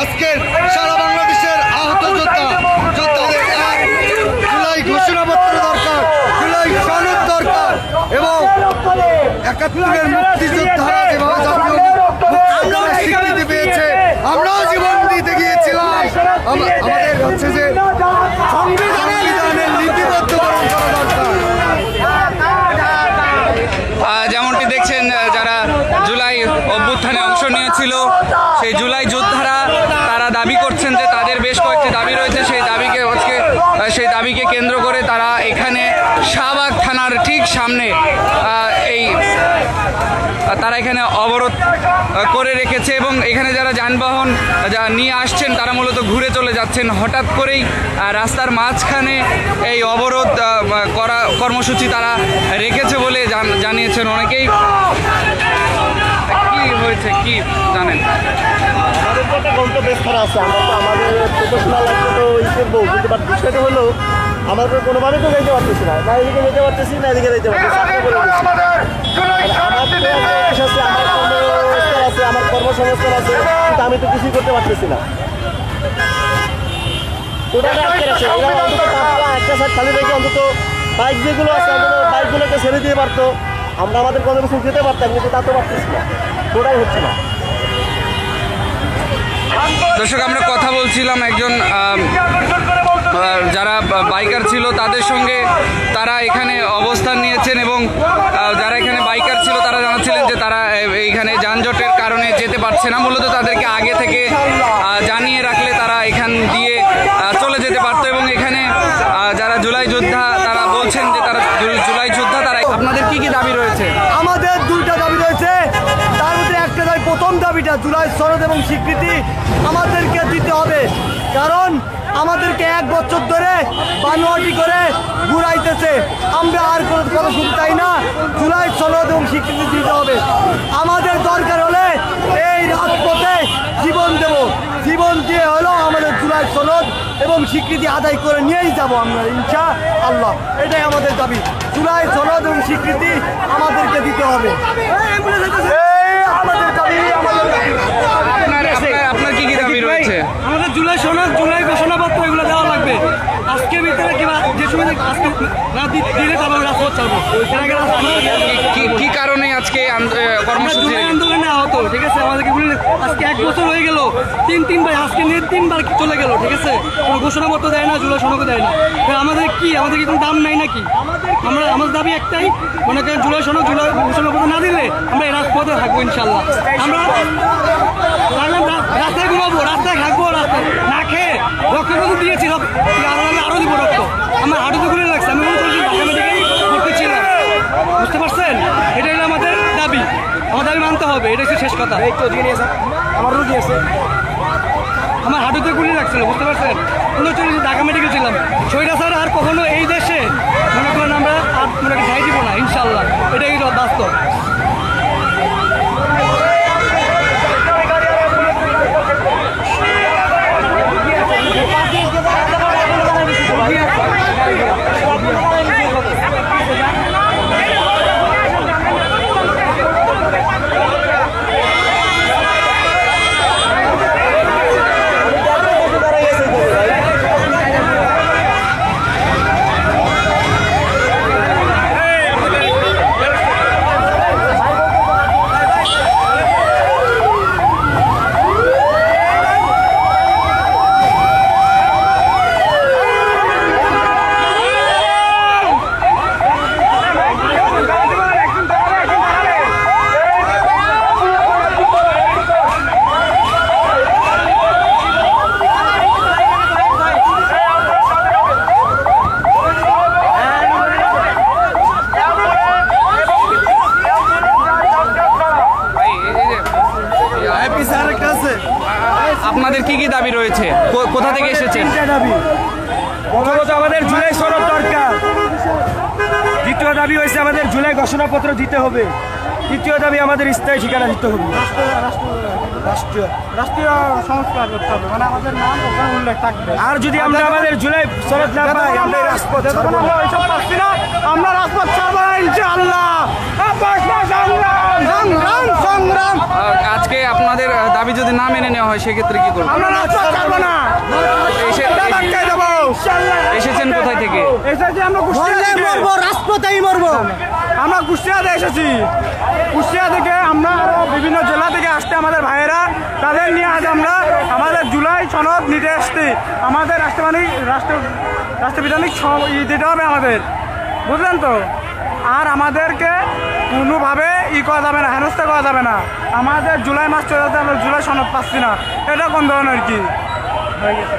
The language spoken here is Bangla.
আজকের সারা বাংলাদেশের আহত যোদ্ধাদের 1 জুলাই ঘোষণাপত্র দরকার, জুলাই সনদ দরকার এবং ৭১-এর মুক্তিযোদ্ধারা যেভাবে জাতীয় মুক্তিযুদ্ধের স্বীকৃতি পেয়েছে, আমরাও জীবন দিতে গিয়েছিলাম। আমাদের হচ্ছে যে সংবিধানের লিপিবদ্ধকরণ করা দরকার। যেমনটি দেখছেন, যারা জুলাই অভ্যুত্থানে অংশ নিয়েছিল সেই জুলাই যোদ্ধারা তারা দাবি করছেন যে তাদের বেশ কয়েকটি দাবি রয়েছে। সেই দাবিকে কেন্দ্র করে তারা এখানে শাহবাগ থানার ঠিক সামনে তারা এখানে অবরোধ করে রেখেছে এবং এখানে যারা যানবাহন নিয়ে আসছেন তারা মূলত ঘুরে চলে যাচ্ছেন। হঠাৎ করেই রাস্তার মাঝখানে এই অবরোধ কর্মসূচি তারা রেখেছে বলে জানিয়েছেন অনেকেই। কি হয়েছে কি জানেন? আমাদের তো একটা গন্তব্যস্থল আছে, আমরা তো আমাদের প্রফেশনাল লাইফে তো ই করবো, কিন্তু বাট বিষয়টা হলো আমরা তো কোনোভাবে তো যেতে পারতেছি না, না এদিকে যেতে পারতেছি না এদিকে যেতে পারতেছি। আমার অফিস আছে, আমার কর্মস্থল আছে, আমার কর্মসংস্থান আছে, কিন্তু আমি তো কিছুই করতে পারতেছি না। টোটালটা আটকে আছে। এরা অন্তত তারপরে একটা সাইড খালি রেখে অন্তত বাইক যেগুলো আছে অন্তত বাইকগুলোকে ছেড়ে দিয়ে পারতো, আমরা আমাদের কোনো কিছু যেতে পারতাম, কিন্তু তা তো পারতেছি না, টোটাই হচ্ছে না। দর্শক, আমরা কথা বলছিলাম একজন যারা বাইকার ছিল তাদের সঙ্গে। তারা এখানে অবস্থান নিয়েছেন এবং যারা এখানে বাইকার ছিল তারা জানাচ্ছিলেন যে তারা এইখানে যানজটের কারণে যেতে পারছে না। মূলত তাদেরকে আগে থেকে জানিয়ে রাখলে তারা এখান দিয়ে চলে যেতে পারতো এবং এখানে যারা জুলাই যোদ্ধা তারা বলছেন যে তারা জুলাই যোদ্ধা। তারা আপনাদের কি কি দাবি রয়েছে? আমাদের 2টা দাবি রয়েছে, তার মধ্যে একটা দাবি, প্রথম দাবিটা জুলাই সনদ এবং স্বীকৃতি আমাদেরকে দিতে হবে, কারণ আমাদেরকে 1 বছর ধরে বানোয়াটি করে ঘুরাইতেছে। আমরা আর কোনো শুনতে চাই না, জুলাই সনদ এবং স্বীকৃতি দিতে হবে। আমাদের দরকার হলে এই রাজপথে জীবন দেব, জীবন দিয়ে হলেও আমাদের জুলাই সনদ এবং স্বীকৃতি আদায় করে নিয়েই যাব আমরা, ইনশাআল্লাহ। এটাই আমাদের দাবি, জুলাই সনদ এবং স্বীকৃতি আমাদেরকে দিতে হবে। আমাদের দাবি, আপনার কি কি দাবি রয়েছে? আমাদের জুলাই সনদ, জুলাই ঘোষণাপত্র এগুলো দেওয়া লাগবে আজকের ভিতরে, কিংবা যে সময় আজকে না দিলে তারপর রাজপথ চালবো। কি কারণে আজকে কর্মসূচি? জুলাই আন্দোলনে আহত, ঠিক আছে, আমাদেরকে আজকে 1 বছর হয়ে গেল, তিনবার আজকে নিয়ে 3বার চলে গেল, ঠিক আছে। কোনো ঘোষণাপত্র দেয় না, জুলাই সনদ দেয় না। আমাদের কি কোনো দাম নাই নাকি? আমাদের দাবি একটাই, মনে করেন জুলাই সনদ, জুলাই ঘোষণাপত্র না দিলে আমরা এই রাজপথে থাকবো ইনশাল্লাহ। আমরা রাস্তায় ঘুমাবো, রাস্তায় থাকবো, রাস্তায় না খেয়ে রক্ত দিয়েছি, আরো দিব রক্ত। আমার হাঁটুতে গুলি লাগছে, আমি মনে করছি ঢাকা মেডিকেল ভর্তি ছিলাম, বুঝতে পারছেন? এটাই হলো আমাদের দাবি, আমার দাবি মানতে হবে, এটা হচ্ছে শেষ কথা। আমার রুগী আছে, আমার হাঁটুতে গুলি লাগছিল, বুঝতে পারছেন? 39 ঢাকা মেডিকেল ছিলাম। শহীদ স্যার আর কখনো এই দেশে মনে করেন আমরা আর মনে করেন ঠাই দিব না ইনশাল্লাহ, এটাই বাস্তব। আপনাদের কি কি দাবি রয়েছে, কোথা থেকে এসেছেন? প্রথমত আমাদের জুলাই সনদ দরকার, দ্বিতীয় দাবি হয়েছে আমাদের জুলাই ঘোষণাপত্র দিতে হবে, তৃতীয় দাবি আমাদের স্থায়ী ঠিকানা দিতে হবে, রাষ্ট্রীয় সংস্কার করতে হবে, মানে আমাদের নাম ওখানে উল্লেখ থাকবে। আর যদি আমরা আমাদের জুলাই সনদ না পাই, আমরা রাজপথ ছাড়বো না, আমরা রাজপথ ছাড়বো না ইনশাআল্লাহ। সংগ্রাম। আজকে আপনাদের দাবি যদি না মেনে নেওয়া হয় সেক্ষেত্রে কি করবেন? আমরা রাস্তা ছাড়বো না, ধাক্কায় দেবো। এসেছেন কোথায় থেকে? এসেছি আমরা কুষ্টিয়া মরলে থেকে। মরবো, রাজপথেই মরবো। আমরা কুষ্টিয়াতে এসেছি। কুষ্টিয়া থেকে আমরা আরো বিভিন্ন জেলা থেকে আসতে আমাদের ভাইয়েরা, তাদের নিয়ে আজ আমরা আমাদের জুলাই সনদ নিতে এসছি। আমাদের রাষ্ট্রবিধানিক দিতে হবে আমাদের, বুঝলেন তো? আর আমাদেরকে কোনোভাবে করা যাবে না, হেনস্থা করা যাবে না। আমাদের জুলাই মাস চলে যাচ্ছে, আমরা জুলাই সনদ পাচ্ছি না, এটা কোন ধরনের কি হয়ে গেছে?